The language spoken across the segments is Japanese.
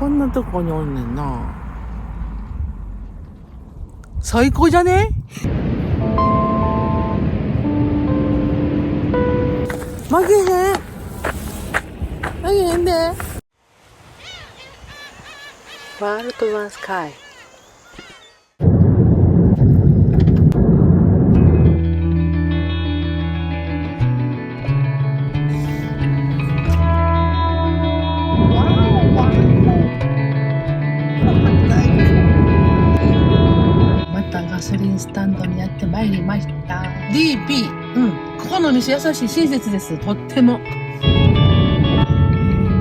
こんなとこにおんねんな。最高じゃね？負けへん。負けへんで。ワールドワンスカイ。またガソリンスタンドにやってまいりました。DP。ここのお店優しい、親切です。とっても。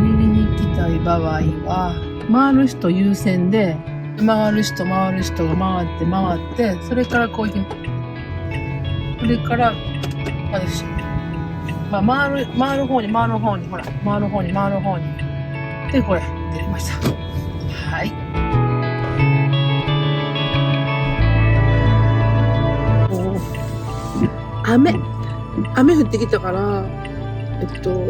右に行きたい場合は、回る人優先で、回る人が回って、それからこういう、それから、私、回る方に、ほら、回る方に。で、これ、出ました。はい。雨降ってきたから、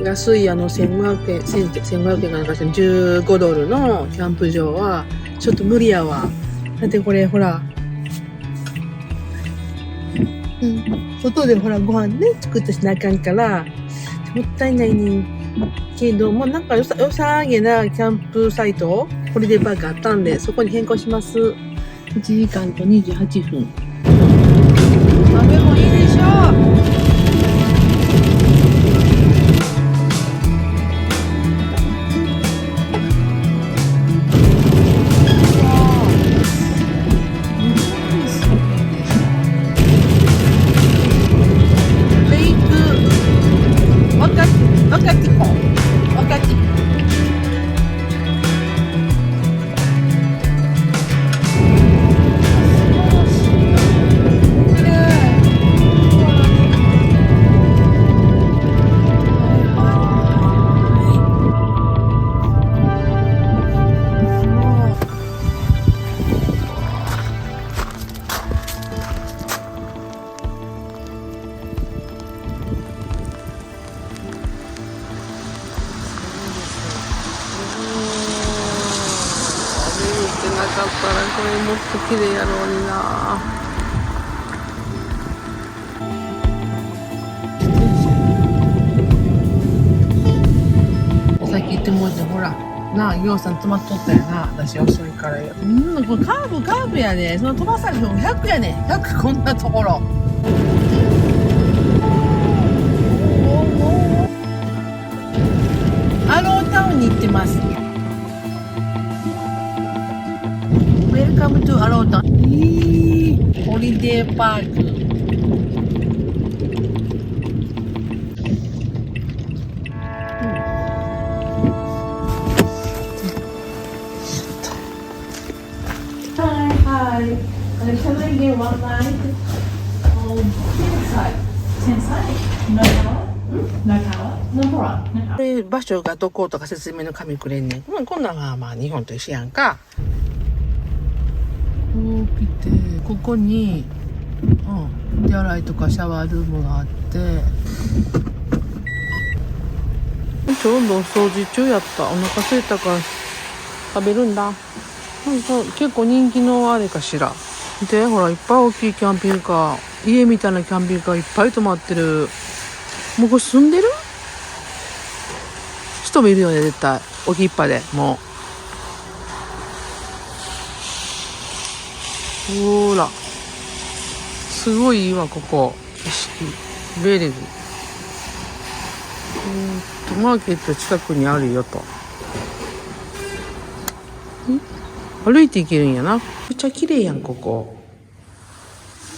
安い1500円かなんかして15ドルのキャンプ場は、ちょっと無理やわ。だってこれ、ほら、外でほら、ご飯ね、作ってしなあかんから、もったいないねんけど、もうなんか良さげなキャンプサイト、ホリデーパークあったんで、そこに変更します。1時間と28分。雨もいいでしょう。なかったらこれもっと綺麗やろうにな。さっき言ってもうてほらなあ、ぎょうさん止まっとったやな。私遅いからよ。これカーブやで。その飛ばされるの100やねん。100こんなところ。アロータウンに行ってます。ウェルカムトゥアロータウン。ホリデーパーク。Hi. Can I get one night? Inside? No tower? No tower? No tower? これ場所がどことか説明の紙くれんねん。こんなんはまあ日本と一緒やんか。こう来て、ここに、手洗いとかシャワールームがあって、ちょうどお掃除中やった。お腹空いたから食べるんだ。なんか結構人気のあれかしら。で、ほらいっぱい大きいキャンピングカー、家みたいなキャンピングカーいっぱい止まってる。もうこれ住んでる？人もいるよね絶対。置きっぱでもう。ほら、すごいいいわここ景色。ベレグ。マーケット近くにあるよと。歩いて行けるんやな。めっちゃ綺麗やんここ。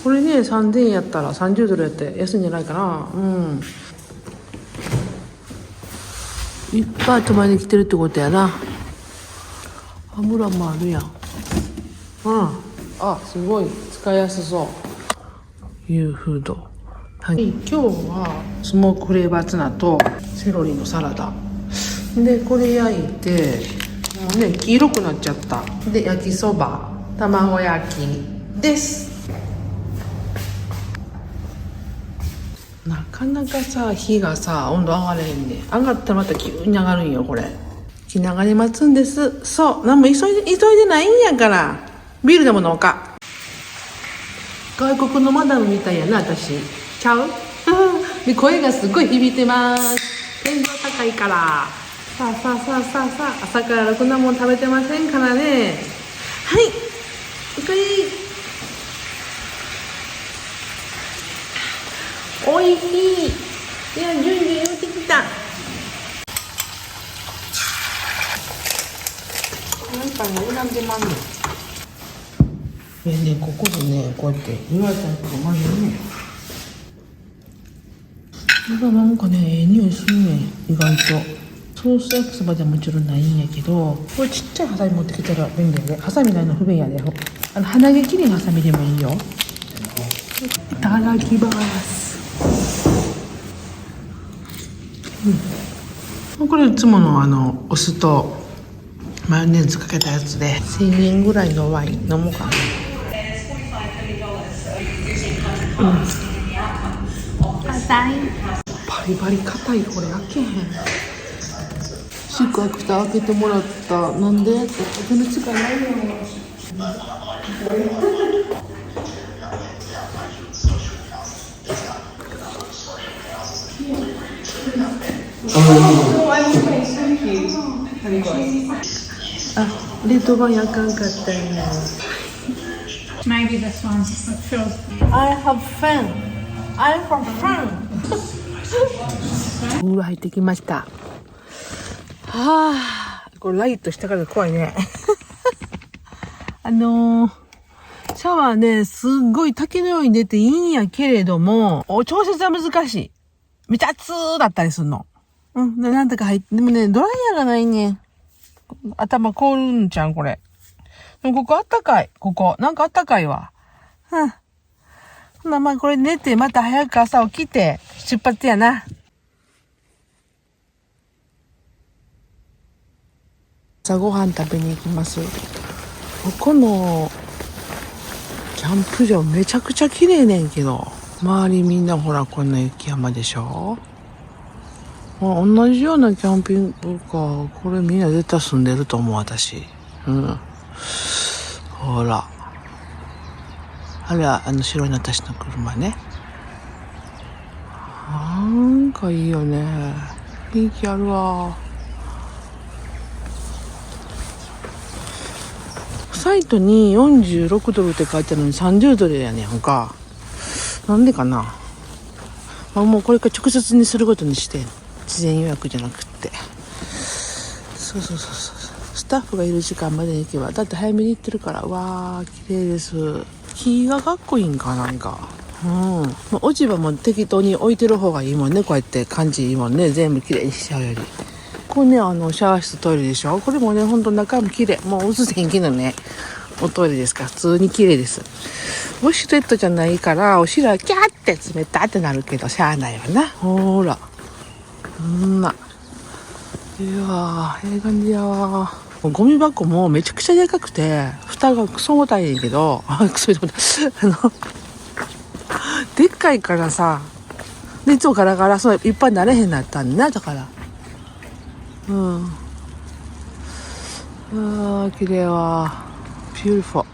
これね3000円やったら30ドルやって安いんじゃないかな。いっぱい泊まりに来てるってことやな。油もあるやん。すごい使いやすそう。いうフード。今日はスモークフレーバーツナとセロリのサラダで、これ焼いてもうね黄色くなっちゃった。で焼きそば、卵焼きです。なかなかさ火がさ温度上がれへんね。上がったらまた急に上がるんよこれ。気長に待つんです。そう。何も急いでないんやから。ビールでも飲もうか。外国のマダムみたいやな、私。ちゃうで、声がすごい響いてます。天井高いから。さあ、朝からろくなもん食べてませんからね。はい。おかえり。おいしい。いや、順々言うてきた。なんかね、選んでまんねん。ね、ここでね、こうやって言われたりとかまずね。なんかね、匂いするね、意外と。ソース焼きそばではもちろんないんやけど、これちっちゃいハサミ持ってきたら便利やで。ハサミないの不便やで。鼻毛切りのハサミでもいいよ。いただきます。これいつものお酢とマヨネーズかけたやつで1000円ぐらいのワイン飲もうかな。硬い。バリバリ硬い。これ開けへん。宿泊して開けてもらった。なんでって手の力ないよ。あ、レッドワインあかんかったよ。Maybe this one feels. I have fun. I'm from fun. お風呂入ってきました。はあ、これライトしたから怖いね。シャワーね、すっごい滝のように出ていいんやけれども、調節は難しい。めちゃ熱だったりするの。で、なんとか入って、でもね、ドライヤーがないねん。頭凍るんちゃん、これ。でもここあったかい。なんかあったかいわ。ほな、まあこれ寝て、また早く朝起きて、出発やな。朝ごはん食べに行きます。ここのキャンプ場めちゃくちゃ綺麗ねんけど、周りみんなほらこんな雪山でしょ。同じようなキャンピングカー、これみんな絶対住んでると思う、私。ほら。あれは白いの私の車ね。なんかいいよね。雰囲気あるわ。サイトに46ドルって書いてあるのに30ドルやねんか。なんでかな。もうこれから直接にすることにして、事前予約じゃなくって。そう。スタッフがいる時間までに行けば、だって早めに行ってるから。わー、綺麗です。木がかっこいいんかなんか。落ち葉も適当に置いてる方がいいもんね。こうやって感じいいもんね。全部綺麗にしちゃうより。これね、シャワー室トイレでしょ。これもね、ほんと中も綺麗。もう薄線機のね、おトイレですから、普通に綺麗です。ウォシュレットじゃないから、お尻はキャーって冷たってなるけど、しゃあないわな。ほーら。いやー、ええ感じやわ。ゴミ箱もめちゃくちゃでかくて、蓋がクソ重たいんやけど、クソ重たい。でっかいからさ、でいつもガラガラ、そういっぱいなれへんなったんだ、だから。綺麗わ。ビューティフォー。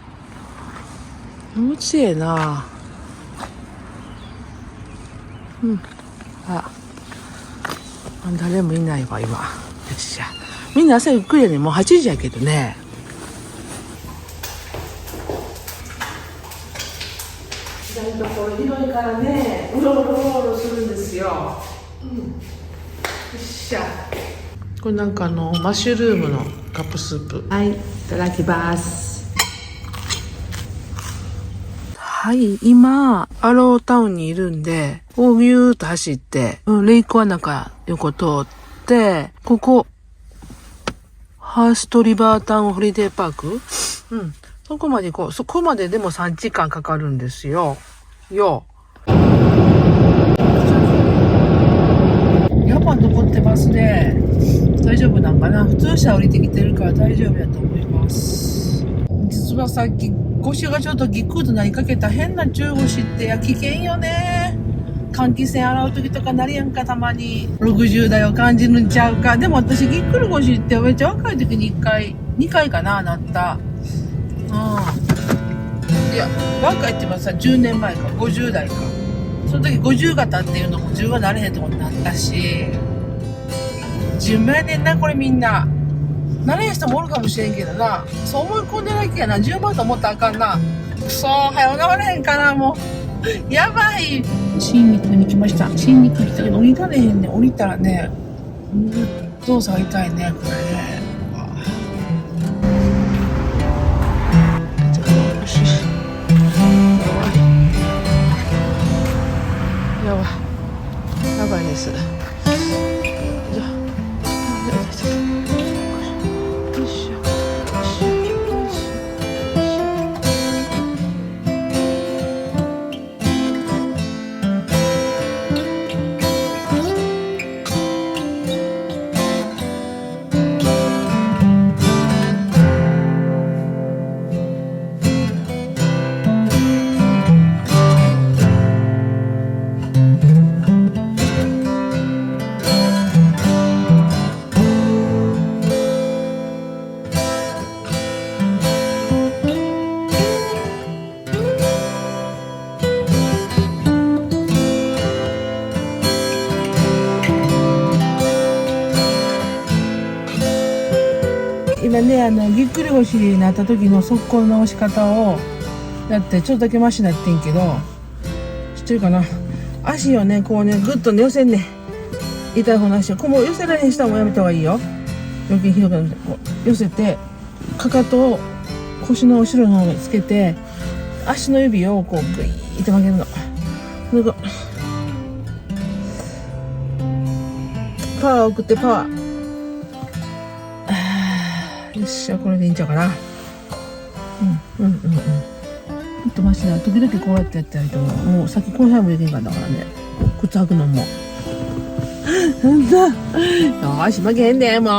気持ちいいな。誰もいないわ、今。よっしゃ。みんな朝ゆっくりやね。もう8時やけどね。意外ところ広いからね、うろするんですよ。よっしゃ。これなんかマッシュルームのカップスープ。はい、いただきます。はい、今、アロータウンにいるんで、ビューっと走って、レイクワナカ横通って、ここ、ハーストリバータウンホリデーパーク？そこまで行こう。そこまででも3時間かかるんですよ。やっぱ残ってますね。大丈夫なんかな。普通車降りてきてるから大丈夫やと思います。実はさっき腰がちょっとギクッとなりかけた変な中腰って危険よね。換気扇洗う時とかなりやんか、たまに60代を感じるんちゃうか。でも私ぎっくり腰ってめっちゃ若い時に2回かな、なった。いや、若いって言えばさ、10年前か、50代か。その時50型っていうのも10はなれへんとこになったし、10万やねんな、これみんな。なれへん人もおるかもしれんけどな。そう思い込んでるだけやな。10万と思ったらあかんな。くそー、早う治れへんかな、もう。やばい。新肉に来ました。新肉来たけど降りられへんね。降りたらね、動作が痛いね、これね。やばいです。今ね、ぎっくり腰になった時の速攻の直し方をやってちょっとだけマシになってんけど、知ってるかな。足をね、こうね、ぐっとね、寄せんね。痛い方の足をこうもう寄せられへん人はもうやめた方がいいよ。余計ひどくなるんで、こう寄せてかかとを腰の後ろの方につけて、足の指をこうグイーって曲げるの。パワーを送ってパワー。よっしゃ、これでいいんちゃうかな。もっとマシな。時々こうやってやってやると、もうさっきこの辺もできんかったからね。靴履くのも。なんだ。よーし、負けへんで、もう。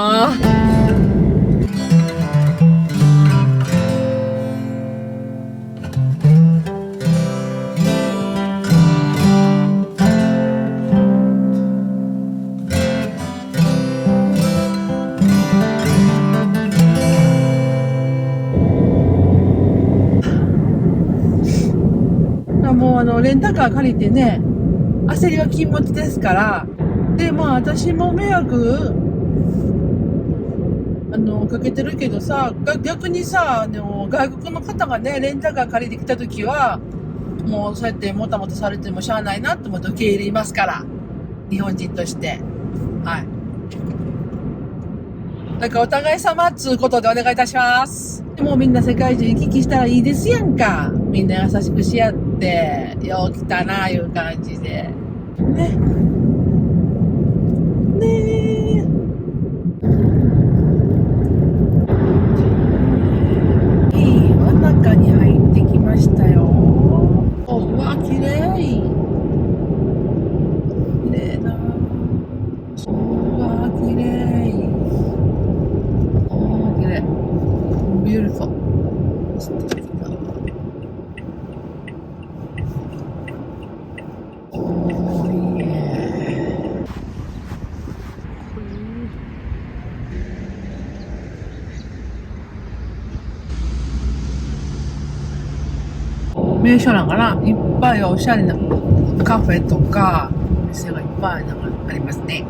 もうレンタカー借りてね、焦りは禁物ですから。で、まあ私も迷惑、かけてるけどさ、逆にさ、外国の方がね、レンタカー借りてきた時は、もうそうやってもたもたされてもしゃあないなって思って受け入れますから。日本人として。はい。なんかお互い様っつうことでお願いいたします。もうみんな世界中行き来したらいいですやんか。みんな優しくし合って、よう来たなあいう感じで。ね。ねえ。いい輪中に入ってきましたよ。うわ、綺麗。綺麗な。うわ、綺麗。綺麗。ビューティフル。名所なんかな、いっぱいおしゃれなカフェとかお店がいっぱいなんかありますね。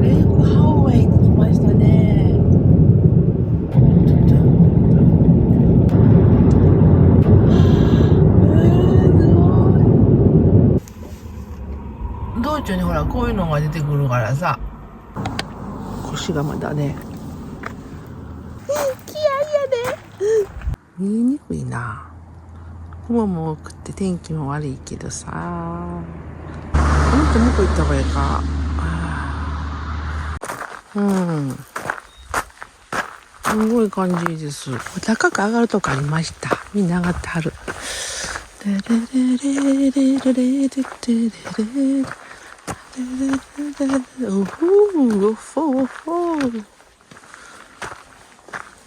レイクハウェイに来ましたね。道中にほらこういうのが出てくるからさ、腰がまだね、気合いやで。見えにくいな。雲も多くて天気も悪いけどさ、もっと向こう行った方がいいか。すごい感じです。高く上がるとこありました。みんな上がってはる。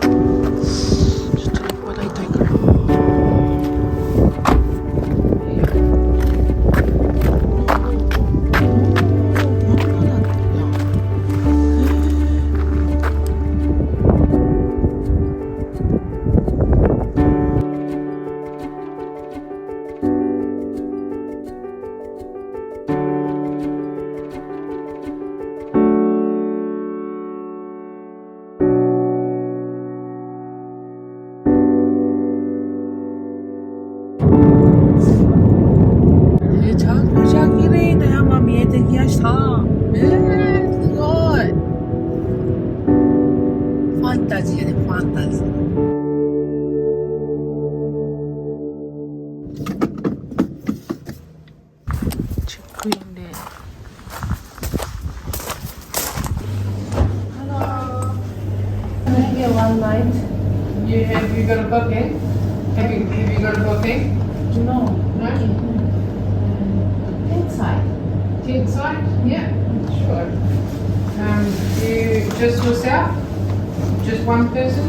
ちょっとここで痛いかな。めちゃくちゃ綺麗な山見えてきました。すごい。ファンタジーやね、ファンタジー。チェックインで。Hello. Can I get one night? Have you got a booking? Have you got a booking? No. No? Inside. Inside? Yeah, sure. You just yourself? Just one person?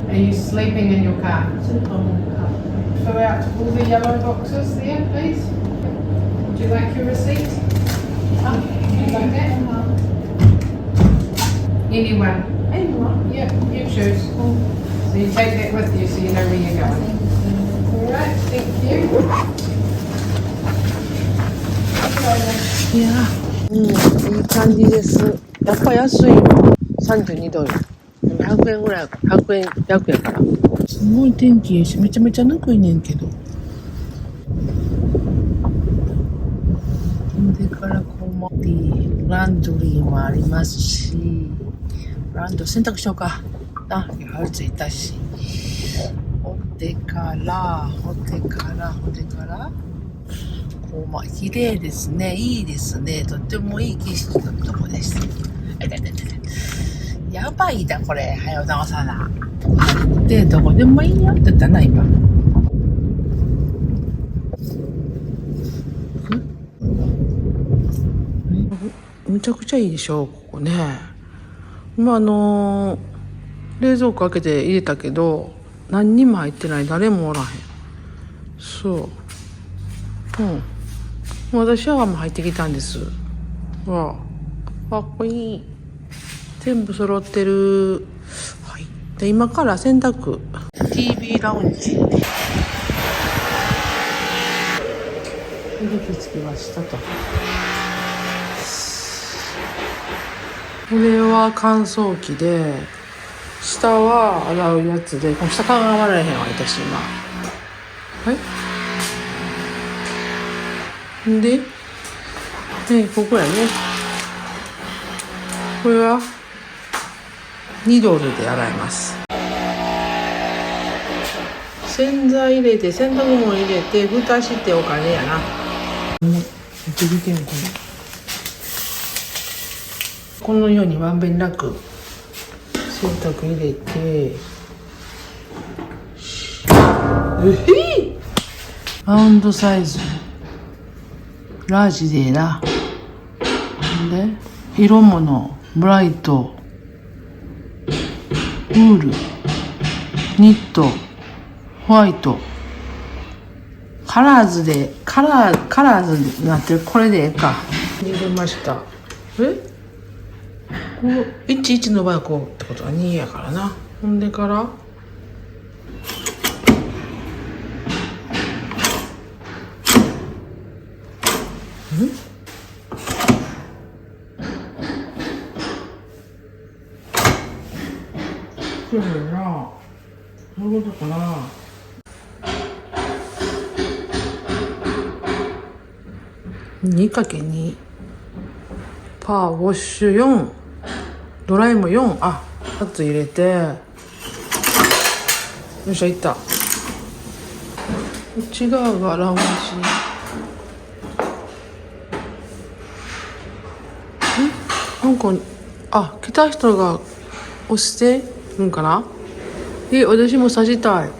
Are you sleeping in your car? Fill out all the yellow boxes there, please. Would you like your receipt? Would you like that? Anyone? Anyone? Yep, you choose. So you take that with you so you know where you're going. Alright, thank you. いや、いい感じです。やっぱ安いの。32ドル。100円ぐらい、100円、100円から。すごい天気いいし、めちゃめちゃぬくいねんけど。でからこうもランドリーもありますし、洗濯しようか。春ついたし。ほってから、綺麗ですね。いいですね。とってもいい景色のとこです。やばいだ、これ。はよ直さな。で、どこでもいいよって言ったな、今。むちゃくちゃいいでしょ、ここね。今冷蔵庫開けて入れたけど、何にも入ってない。誰もおらへん。そう。私シャワーも入ってきたんです。わあ、かっこいい。全部揃ってる。はい。で、今から洗濯。TV ラウンジ。出てつきましたと。これは乾燥機で、下は洗うやつで、この下から洗われへんわ、私今。はいんで、ここやね。これは2ドルで洗います。洗剤入れて、洗濯物入れて、蓋してお金やな。このようにまんべんなく洗濯入れて、ラウンドサイズラージでな。で色物ブライトウールニットホワイトカラーズになってる。これでええか。入れました。11の場合はこうってことは2やからな。ほんでからそうやな。そういうことかな。2×2 パーウォッシュ4ドライも4。あ、2つ入れて、よっしゃ、いった。内側がラウンジ。なんか来た人が押してるんかな。私も刺したい。こ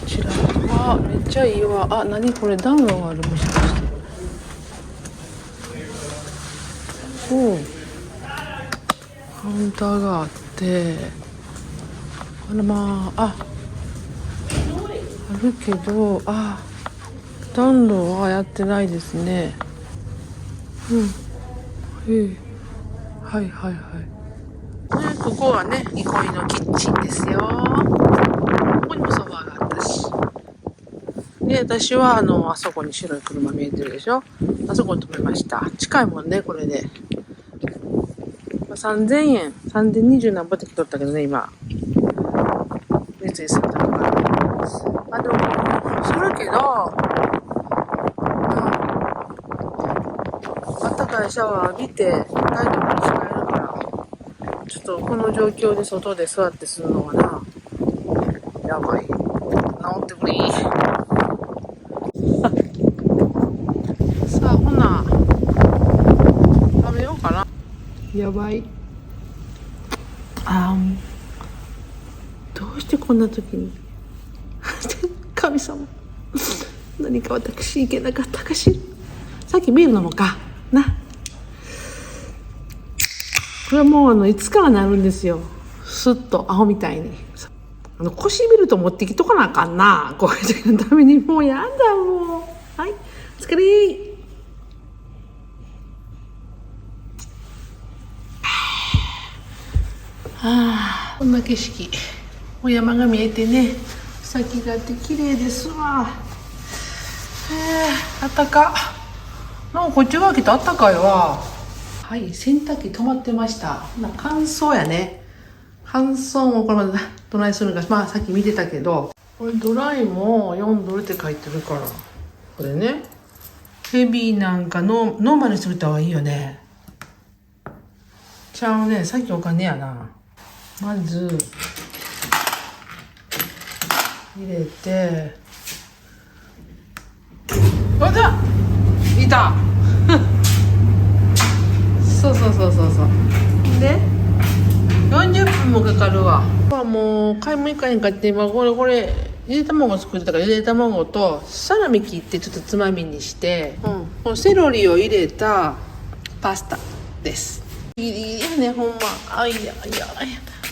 ちらはめっちゃいいわ。何これ、暖炉がある。もしかして。カウンターがあって、あるけど、暖炉はやってないですね。はいはいはい。ここはね、憩いのキッチンですよ。ここにもソファーがあったし。で、私はあそこに白い車見えてるでしょ。あそこに止めました。近いもんね、これで。3000円、3020何ぼって来とったけどね、今。別にするたのか。でも、それけど、あったかいシャワー浴びて、ライトも使えるから、ちょっとこの状況で外で座ってするのはな、やばい。治ってくれ。さあ、ほな、食べようかな。やばい。どうしてこんな時に神様、何か私いけなかったかしら。さっきビール飲もうかな。これはもういつかはなるんですよ。スッとアホみたいに。腰ビルト持ってきとかなあかんな。こういう時のために。もうやだもう。はい、お疲れ。こんな景色。お山が見えてね、先があって綺麗ですわ。あったか。なんかこっち側来てあったかいわ。はい、洗濯機止まってました。乾燥やね。乾燥もこれまでどないするのか、さっき見てたけど、これドライも4ドルって書いてるから、これね、ヘビーなんかノーマルにしておいた方がいいよね。ちゃうね、さっきお金やな。まず入れて、いたそうで40分もかかるわ。もう買い物行かへんかって、今これゆで卵作ってたから、ゆで卵とサラミ切ってちょっとつまみにして、このセロリを入れたパスタです。いやね、ほんま。いや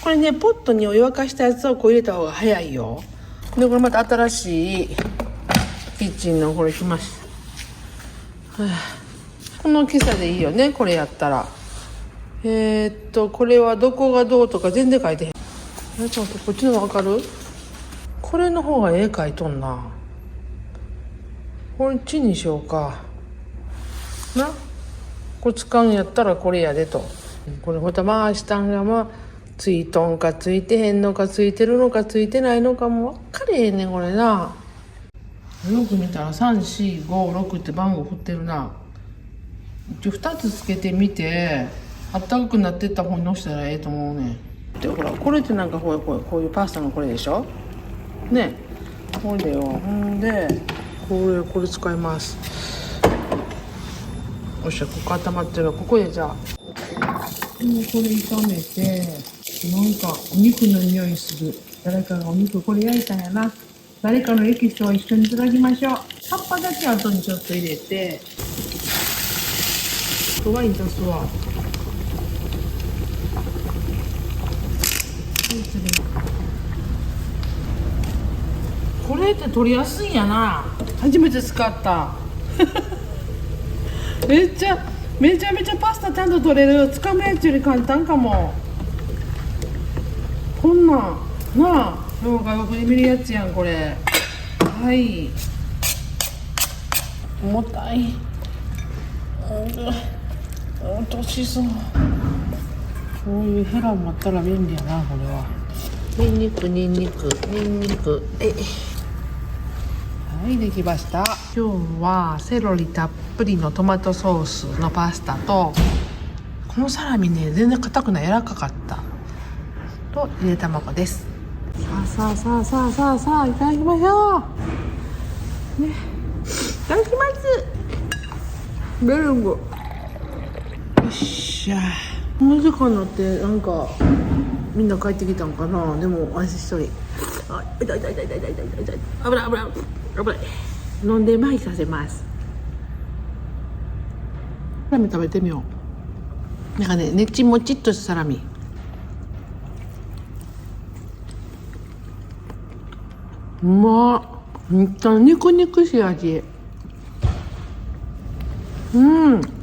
これね、ポットにお湯沸かしたやつをこう入れた方が早いよ。で、これまた新しいキッチンのこれ来ました。この大きさでいいよね、これやったら。これはどこがどうとか全然書いてへん。ちょっとこっちのわかる？これの方が絵描いとんな。こっちにしようか。な？これ使うんやったらこれやでと。これまた回したんがついとんかついてへんのかついてるのかついてないのかも分かれへんねんこれな。よく見たら3456って番号振ってるな。2つつけてみてあったかくなってった方にのしたらええと思うねん。でほらこれってなんかこういうパスタのこれでしょね。これよ。んでこれ使います。よっしゃ、ここ温まってる。ここでじゃあこれ炒めて、なんかお肉の匂いする。誰かがお肉これ焼いたんやな。誰かのエキスを一緒にいただきましょう。葉っぱだけ後にちょっと入れて、ワイン足すわ。これって取りやすいんやな。初めて使っためちゃめちゃパスタちゃんと取れる。つかむやつより簡単かも。こんなんなあ、もう外国で見るやつやんこれ。はい、重たい。年そう。こういうヘラもあったら便利やなこれは。ニンニクはい、できました。今日はセロリたっぷりのトマトソースのパスタと、このサラミね全然硬くない、柔らかかったとゆで卵です。さあいただきましょうね。いただきます。ベルング。よっしゃ。この時間になってなんかみんな帰ってきたんかな。でも私一人。あ、痛い。危ない。飲んで麻痺させます。サラミ食べてみよう。なんかね、ねちもちっとしたサラミ。うまっ。めっちゃ肉しい味。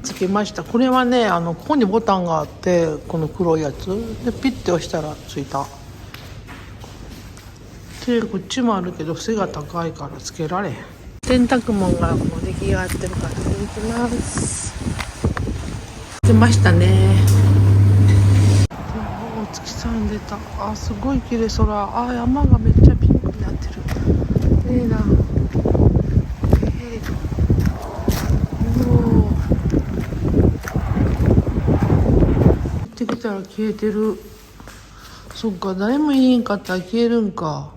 つけました。これはね、ここにボタンがあって、この黒いやつでピッて押したらついた。でこっちもあるけど背が高いからつけられへん。洗濯物がもう出来上がってるから行きます。出ましたね。お月さん出た。あ、すごい綺麗空。あ、山がめっちゃピンクになってる。いいな。行ってきたら消えてる。そっか、誰もいいんかったら消えるんか。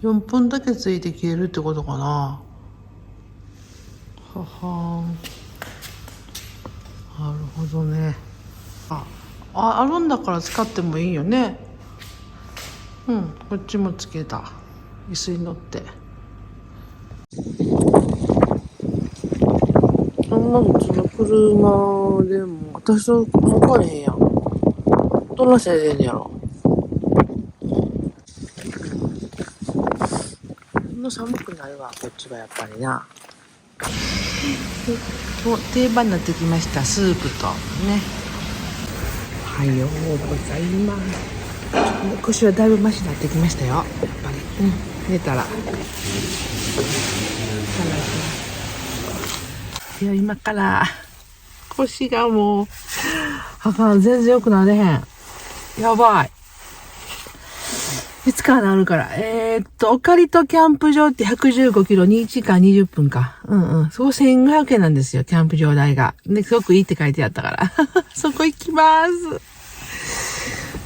4分だけついて消えるってことかな。ははん。なるほどね。あるんだから使ってもいいよね。こっちもつけた。椅子に乗って。そんな普通の車でも私と分かれへんやん。どんなせいでんねやろ。寒くなるわ、こっちはやっぱりな。定番になってきましたスープとね。おはようございます。腰はだいぶマシになってきましたよ、やっぱり。寝たらいや、今から腰がもう全然良くなれへん。やばい。いつからなるから。オカリトキャンプ場って115キロ2時間20分か。そこ1500円なんですよ、キャンプ場代が。で、すごくいいって書いてあったから。そこ行きま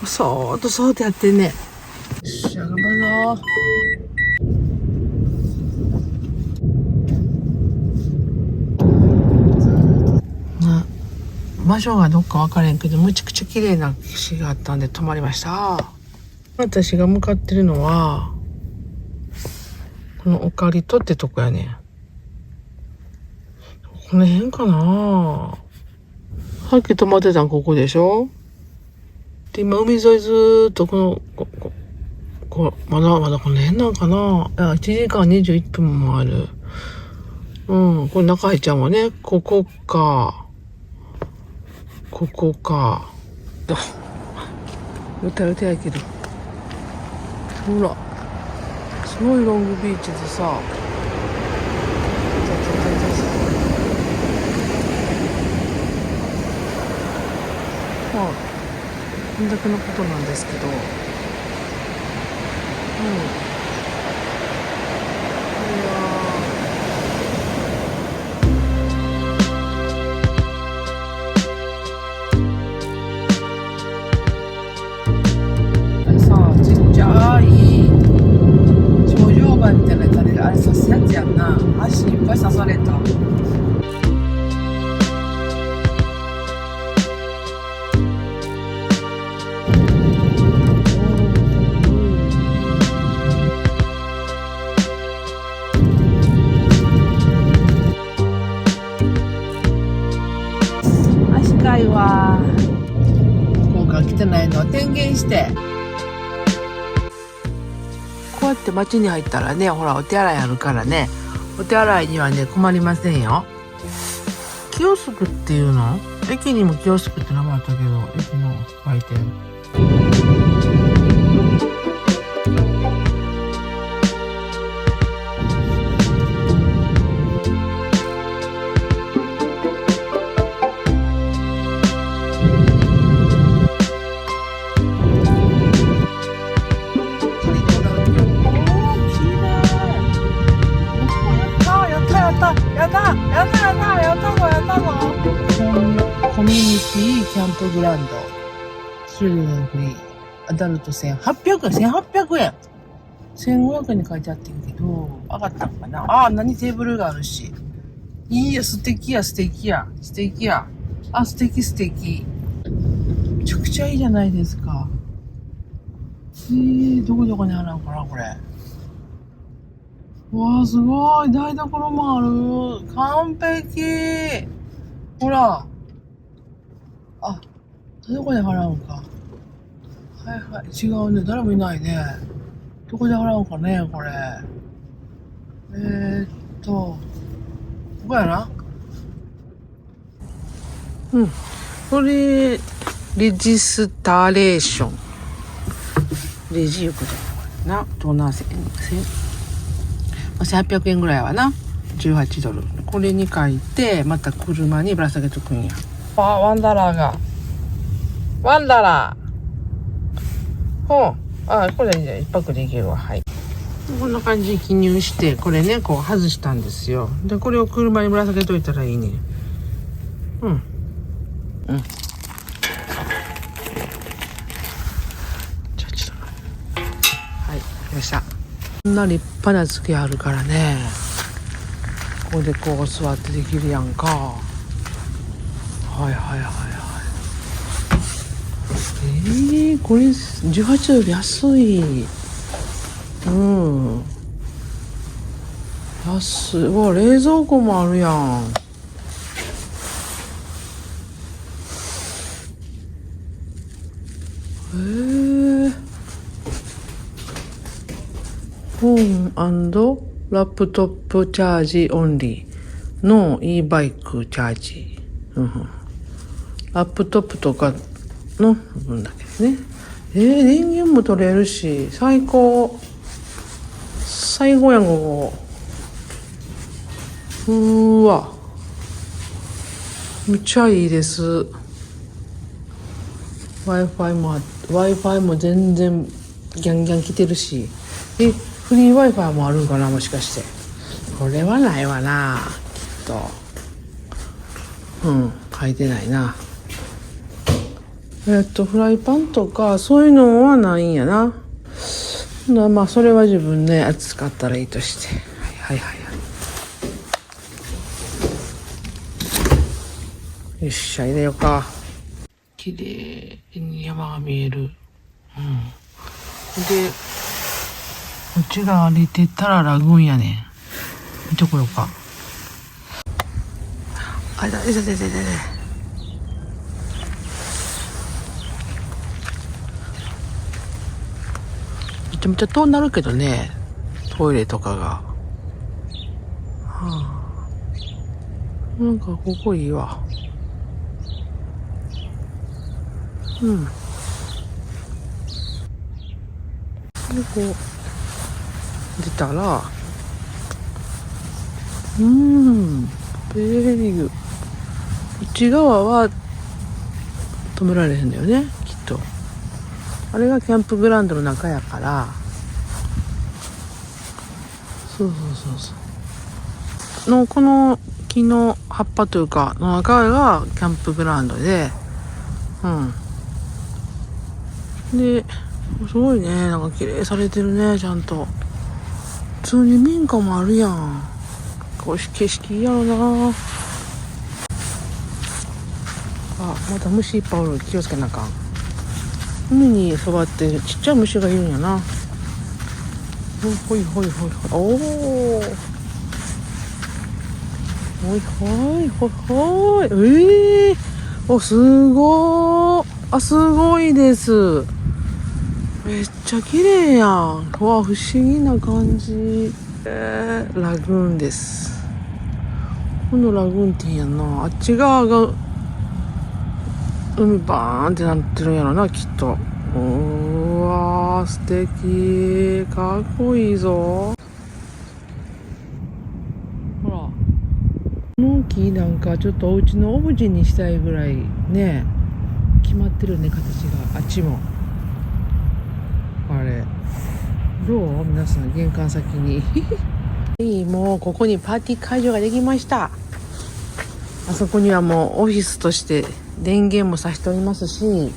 す。そーっとやってね。よっしゃ、頑張るぞ。場所がどっか分からへんけど、むちゃくちゃ綺麗な岸があったんで泊まりました。私が向かってるのはこのオカリトってとこやねん。この辺かな。さっき泊まってたんここでしょ。で今海沿いずーっとこまだこの辺なんかな。1時間21分もある。うん、これ中井ちゃんはね、ここか。うたうたやけど。ほら。すごいロングビーチでさ。まあ、こんだけのことなんですけど。さあ、ちっちゃい頂上馬みたいな感じであれ刺すやつやんな。足いっぱい刺された。足かいは効果来てないのを点検して。こうやって街に入ったらね、ほらお手洗いあるからね、お手洗いにはね困りませんよ。キオスクっていうの？駅にもキオスクって名前あったけど、駅の売店。コミュニティキャンプグランド。チルドレンフリー。アダルト1800円。1800円。1500円に書いてあってるけど、上がったのかな。あ、何テーブルがあるし。いいよ、素敵や。あ、素敵。めちゃくちゃいいじゃないですか。どこに払うかな、これ。うわー、すごい。台所もある。完璧。ほら。あ、どこで払うんか。はい。違うね。誰もいないね。どこで払うんかね、これ。ここやな。うん。これ、レジスタレーション。レジ行くじゃん。な、東南線。1800円ぐらいはな。18ドル。これに書いて、また車にぶら下げとくんや。ワンダラー。これで一泊できるわ。はい。こんな感じに記入して、これね、こう外したんですよ。で、これを車にぶら下げといたらいいね。うん。じゃあちょっと。はい、よっしゃ。こんな立派な机あるからね。ここでこう座ってできるやんか。はい。これ18ドル安い。安い。わ、冷蔵庫もあるやん。本&ラップトップチャージオンリーの e バイクチャージ。ラップトップとかの分だけですね。電源も取れるし、最高やん、ここ。うわ。むっちゃいいです。Wi-Fi も全然ギャンギャン来てるし。フリー Wi-Fi もあるんかな、もしかして。これはないわな、きっと。書いてないな。フライパンとかそういうのはないんやな。まあそれは自分で熱かったらいいとして。はい。よっしゃ、入れようか。綺麗に山が見える。で、こっち側歩いてったらラグーンやねん。見てこようか。で。ちゃめちゃ遠なるけどね、トイレとかが。なんかここいいわ。で、こう、出たら、ベリーグ。内側は止められへんだよね、きっと。あれがキャンプグラウンドの中やから。そうこの木の葉っぱというかの中がキャンプグラウンドで、ですごいね、なんか綺麗されてるね、ちゃんと。普通に民家もあるやん。こう景色いいやろな。また虫いっぱいおる。気をつけなあかん。海に育ってちっちゃい虫がいるんやな。ほい。おお。ほい。お、すごー。すごいです。めっちゃ綺麗やん。不思議な感じ。ラグーンです。このラグーンって言うんやな。あっち側が海バーンってなってるんやろな、きっと。うわー、素敵。かっこいいぞ。ほら、この木なんかちょっとお家のオブジェにしたいぐらいね、決まってるね、形が。あっちもあれどう？皆さん、玄関先にもうここにパーティー会場ができました。あそこにはもうオフィスとして電源もさしておりますし、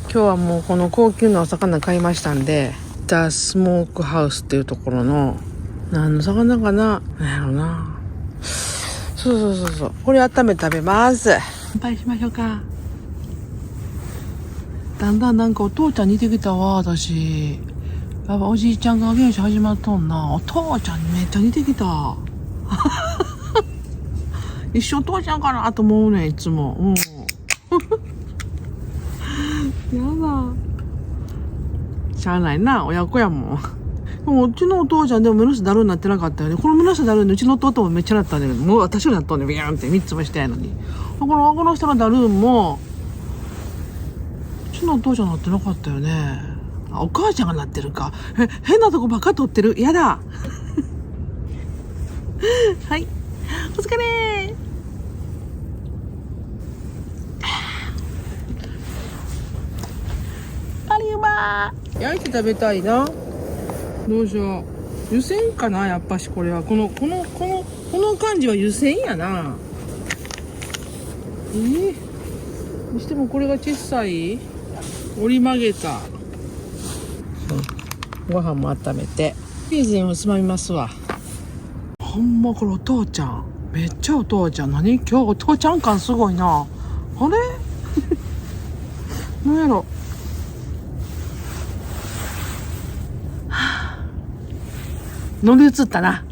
今日はもうこの高級なお魚買いましたんで、ザ・スモークハウスっていうところの何の魚かな、なんやろな。そうこれ温めて食べます。乾杯しましょうか。だんだんなんかお父ちゃん似てきたわ、私。やっぱおじいちゃんが現象始まっとんな。お父ちゃんにめっちゃ似てきた。一生父ちゃんかなと思うねん、いつも。やだ。しゃあないな、親子やもん。でもうちのお父ちゃんでも目の下だるになってなかったよね。この目の下だるんでうちの弟もめっちゃなったんだけど、もう私になったんでビヤーンって3つもしてないのに。この人のだるんもうちのお父ちゃんなってなかったよね。お母ちゃんがなってるか。変なとこばっか撮ってる。やだ。はい。お疲れ。パリウマー。焼いて食べたいな。どうしよう。湯煎かな、やっぱしこれは。この感じは湯煎やな。にしてもこれが小さい。折り曲げた。ご飯も温めて。ピーゼンをつまみますわ。ほんまこれお父ちゃん。めっちゃお父ちゃん。何今日お父ちゃん感すごいな。あれ何やろ。乗り移ったな。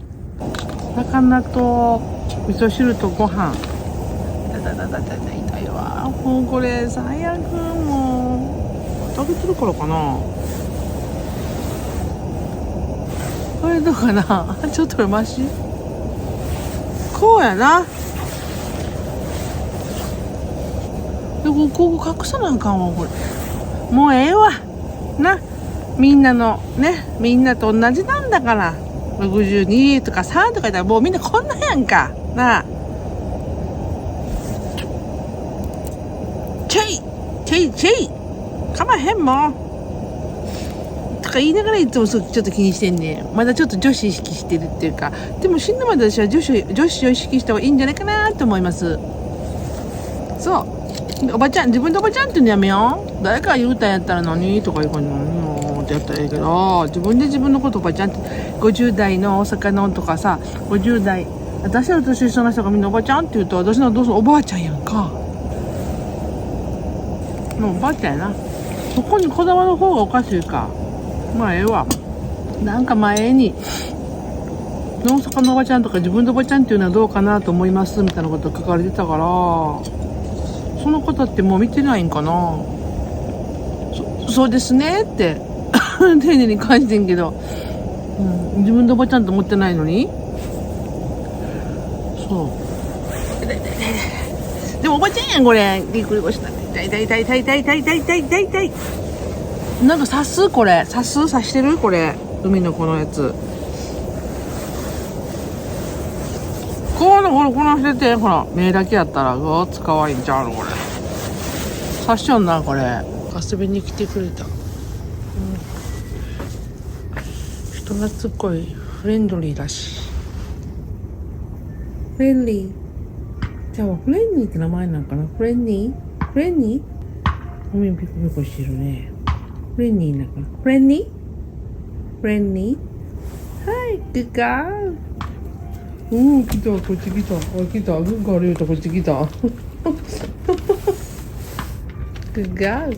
魚と味噌汁とご飯。痛いわ。もうこれ最悪。もう食べてるからかな。これどうかな。ちょっとマシ。こうやな。でここ隠さなあかんわこれ。もうええわな。みんなのね、みんなと同じなんだから。62とか3とか言ったらもうみんなこんなやんかなあ。チェイかまへんもんとか言いながらいつもちょっと気にしてんねん。まだちょっと女子意識してるっていうか、でも死ぬまで私は女子を意識した方がいいんじゃないかなと思います。そうおばちゃん、自分でおばちゃんって言うのやめよう。誰か言うたんやったら何とか言うから何よってやったらいいけど、自分で自分のことおばちゃんって、50代の大阪のとかさ、50代私の年下の人がみんなおばちゃんって言うと、私のどうせおばあちゃんやんか。もうおばあちゃんやな。そこにこだわる方がおかしいか。まあええわ。なんか前に大阪のおばちゃんとか自分でおばちゃんっていうのはどうかなと思いますみたいなこと書かれてたから、その方ってもう見てないんかな。そうですねって丁寧に返してんけど、自分でおばちゃんと思ってないのに。そう。でもおばちゃんやん、これ。ぎっくり腰だね。痛い。なんか刺すこれ。刺してるこれ。海のこのやつ。このしてて、ほら、目だけやったら、かわいいんちゃうのこれ。刺しちゃうな、これ。遊びに来てくれた。人懐っこい。フレンドリーだし。フレンリー。じゃあ、フレンニーって名前なんかな。フレンニーおみピコピコしてるね。フレンニーなんかな。フレンニーはい、グッガー。来た、こっち来た。来た、グッガー言うとこっち来た。グッガー。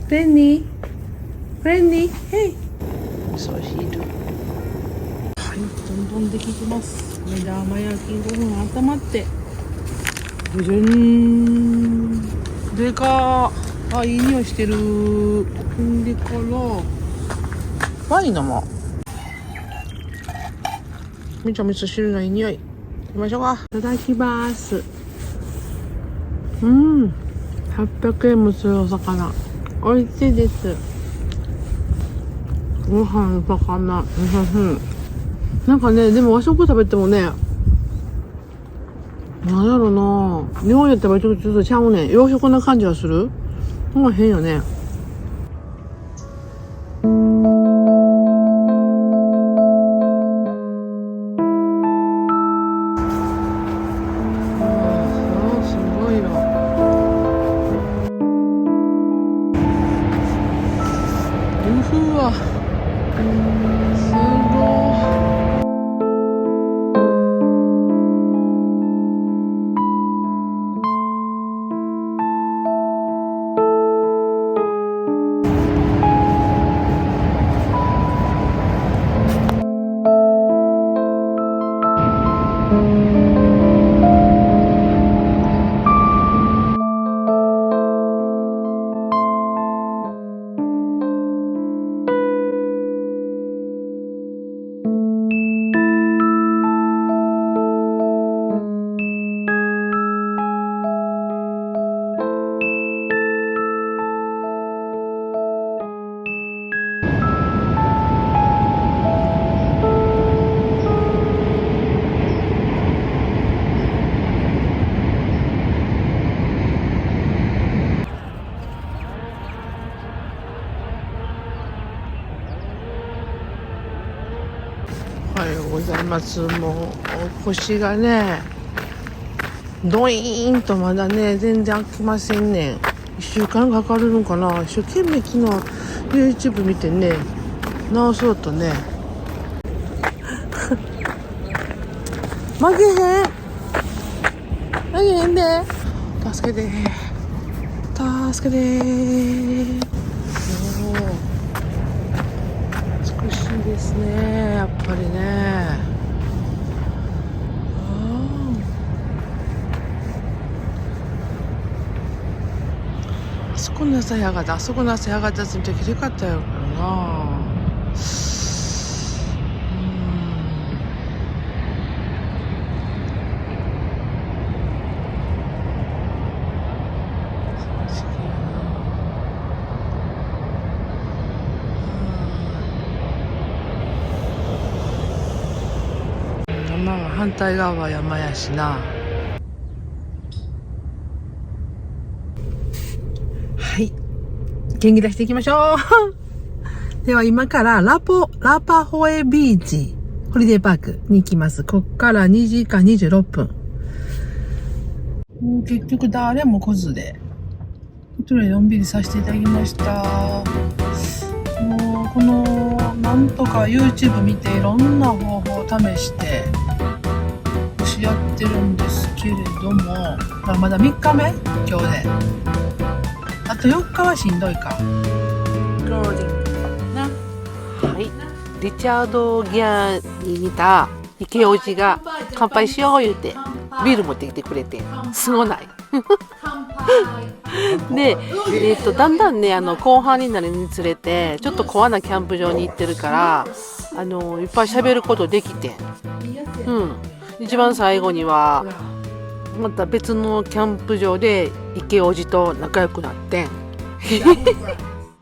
フレンニー、ヘイ。そうヒール。はい、どんどんできてます。目玉焼き5分温まって。ブジュン。でかー。いい匂いしてる。んでからワイン飲もう。めちゃめちゃ汁のいい匂い。行きましょうか。いただきます。800円もするお魚。美味しいです。ご飯、魚、なんかね、でも和食食べてもね、なんやろな、日本やったらちょっとちゃうねん。洋食な感じはする？変よね。すごいな。うわ。すごい。おはようございます。もう腰がねドイーンとまだね全然飽きませんねん。1週間かかるのかな。一生懸命昨日 YouTube 見てね直そうとね負けへんで。助けて美しいですね、やっぱりね。あそこの朝日上がったやつめっちゃ綺麗かったよな。山は反対側は山やしな。はい、元気出していきましょうでは今からラパホエビーチホリデーパークに行きます。こっから2時間26分。結局誰も来ずでホテルでのんびりさせていただきました。もうこのなんとか YouTube 見ていろんな方法を試してやってるんですけれども、まだ3日目今日で、あと4日はしんどいか。ローリングな。はい、リチャード・ギアに似た池おじが乾杯しよう言うてビール持ってきてくれて、すごないで、だんだんね後半になるにつれてちょっとコアなキャンプ場に行ってるからいっぱい喋ることできて、一番最後にはまた別のキャンプ場で池おじと仲良くなって